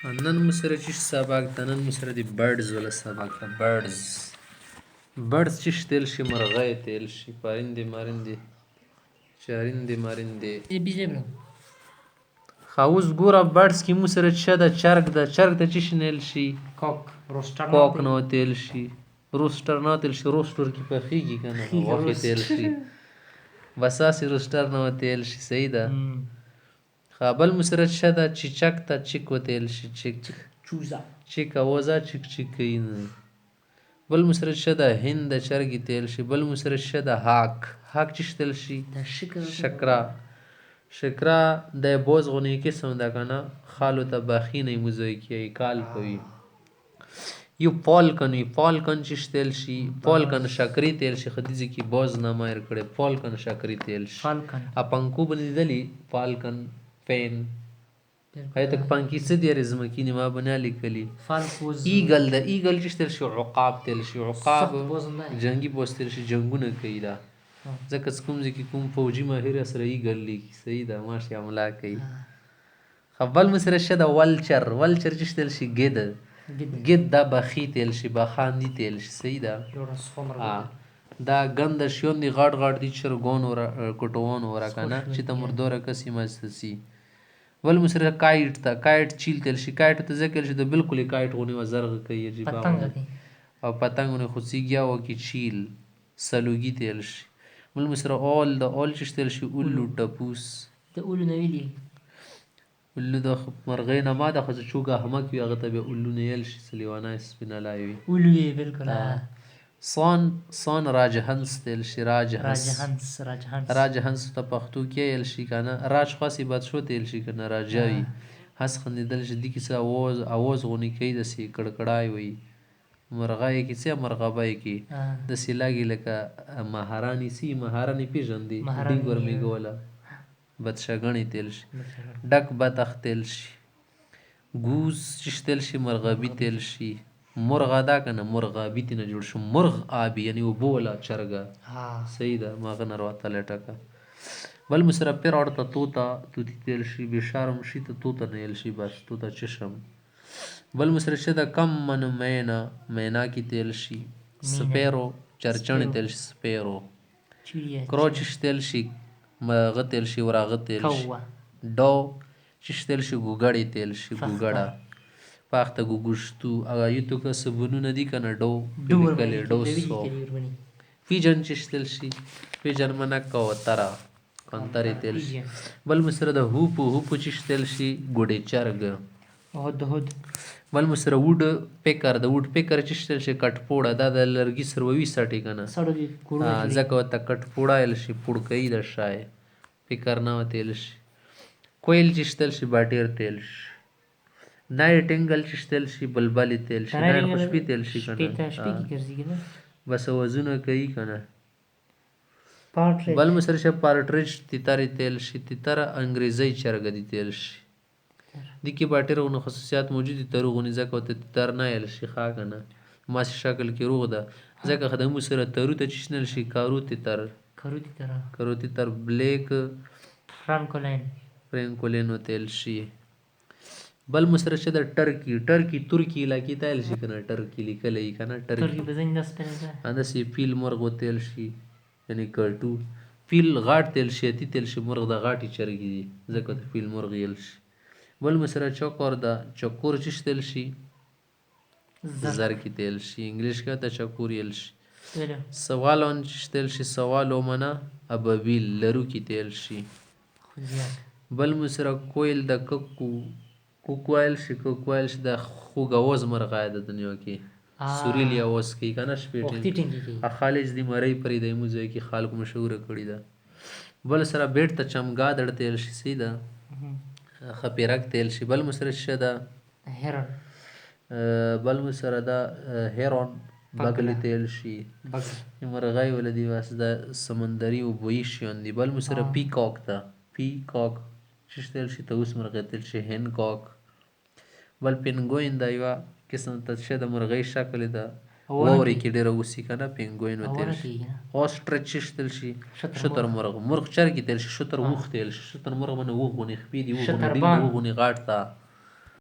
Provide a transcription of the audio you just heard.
نن مو سره چې سبق ده، نن مو سره د برډز ولا سبق ده. برډز چې تیل شي، مرغۍ تیل شي، پرندې مرندې، چرندې مرندې. خو اوس ګوره برډز کې مو سره څه ده؟ چرګ ده. چرګ ته چې نیل شي؟ کوک نه تیل شي، روسټر نه تیل شي. روسټر کې پخېږي که نه، غوښې تیل شي. بس هسې روسټر نه تیل شي. صحیح ده. بل مو سره څه ده؟ چیچک ته چیک وتیل شي. چیک اوزه چیک چیک کوي نه. بل مو سره څه ده؟ هند د چرګې تیل شي. بل مو سره څه ده؟ هاک چې تیل شي. شکره د بوز غونې قسم ده که نه، خالو ته بخینه موزه کوي، کال کوي. یو فالکن وي، فالکن چې تیل شي. فالکن شکرې تیل شي. خدیجه کې بوز نه مایر کړی. فالکن شکرې تیل شي. پنکو به لیدلی فالکن پین هایته پنکی څه دی ځمکینې ما به نه لیکلي. ایګل ده. ایګل چې تیل شي. عقاب تیل شي. عقاب جنګي بوز تیل شي، جنګونه کوي. ده ځکه چې کوم ځای کې کوم فوجي ماهر سره ایګل لیکي. صحیح ده. ماشي عمله کوي. بل مو سره څه ده؟ ولچر. ولچر چې تیل شي. ګید دا بخي تیل شي، بخاندي تیل شي. صحیح ده. دا ګنده شیون دی، غاټ غاټ دی، چرګون کټوان ورا که نه، چې ته مردوره کسی مزته سي. بل مو سره کایټ ته. کایټ چیل تیل شي. کایټ ته ځکه تیل شي د بالکل کایټ غونې وزرغه کوي، عجیبه او پتنګ غونې خوڅیږي او کې چیل. سلوګي تیل شي. بل مو سره اول ده. اول چې تیل شي. اولو ټپوس. اولو د مرغۍ نه ما ده، خو چوګه احمق وي هغه ته بیا اولو نه ویل شي. لیوانی سپینه‌لای وي. سان راجهنس تیل شي. راجهنس ته پښتو کې ویل شي که نه. راج خاصې بادشاه تیل شي که نه، راجا وي. هس خندېدل شي. دې کې څه اواز غونې کوي، داسې کړکړای وي. مرغۍ کې څه مرغبۍ کې داسې لګي لکه مهارانې سي. مهارانې پېژندې؟ ډینګ ورمېږوله. بدشګڼې تیل شي. ډک بطخ تیل شي. ګوز چې تیل شي. مرغابي تیل شي. مرغه ده که نه، مرغابي تېنه جوړ شو. مرغ آبي یعنې اوبه والا چرګه. صحیح ده. ماغه نه راوتلی ټکه. بل مو سره پیراټ ته طوطي تیل شي. بېشرم شي ته طوطه نه ویل شي. بس طوطه چشم. بل مو سره څه ده؟ کمن مینا. مینا کې تیل شي. سپیرو چرچڼې تیل شي. سپیرو. کرو چې تیل شي. مغه تیل شي. وراغه تیل شي. ډو چې تیل شي. ګوګړې تیل شي. ګوګړه پاخته ګوګشتو. یو تو که صبونونه دي که نه، ډو لیکلی. ډو سو. پیجن چې تیل شي. پیجن منک کوتره. کنترې تیل شي. بل مو سره د هوپو چې تیل شي. ګوډې چرګ. بل مو سره وډ پیکر. د وډ پیکر چې تیل شي. کټ پوړه. دا د لرګي سروي سټې که نه، ځکه ورته کټ پوړه ویل شي. پوړکۍ ده شای. پیکر نه تیل شي. کویل چې تیل شي. باټیر تیل شي. نایټنګل چې تیل شي. بلبلې تیل شي. نایټ خو شپې تیل شي که نه، بس اوازونه کوي که نه. بل مو سره شه پارټریج. تیترې تیل شي. تیتره انګریزۍ چرګه دي تیل شي. دې کې باټیر غونې خصوصیات موجود دي. ترو غونې ځکه ورته تیتر نه ویل شي. ښه که نه، ماسې شکل کې روغ ده. ځکه خدمو سره ترو ته چې نل شي. کارو تیتر. بلیک فرانکولین تیل شي. بل مو سره څه ده؟ ټرکي. ترکي علاقې ته ویل شي که نه. ټرکي لیکلی وي که نه. ټرکي همداسې پیل مرغ تیل شي، یعنې کټو. پیل غاټ تیل شي. اتي تیل شي. مرغ د غاټې چرګې دي ځکه ته پیل مرغ ویل شي. بل مو سره چکور ده. چکور چې تیل شي. زر کې تیل شي. انګلیش کې ته چکور ویل شي. سوالون چې تیل شي. سوالو منه ابابیل لرو کې تیل شي. بل مو سره کویل د کوکوایل شي. کوکوایل شي د خوږ اواز مرغه ده دنیا کې. سوریلی اواز کوي که نه شپې ټیم. خالص دی مرۍ پرې د یمو ځای کې خلکو مشهوره کړې ده. بل سره بیټ ته چمګادړ تیل شي. صحیح ده. خپیرک تیل شي. بل مو سره څه ده؟ بل مو سره ده هیرون. بګلې تیل شي. مرغۍ ولدي بس د سمندري اوبویي شیان دي. بل مو سره پیکاک ده. پیکاک چې تیل شي. طاووس مرغۍ تیل شي. هینکاک. بل پینګوین دا یوه قسم ته څه د مرغۍ شکل ده. واورې کې ډېره اوسي که نه. پینګوین تیل شي. اوسټرچ چې تیل شي. شتر مرغ. مرغ چرګې تیل شي. شتر اوښ تیل شي. شتر مرغ باندې اوښ غونې خپې دي. اوښ غونې غاټ ته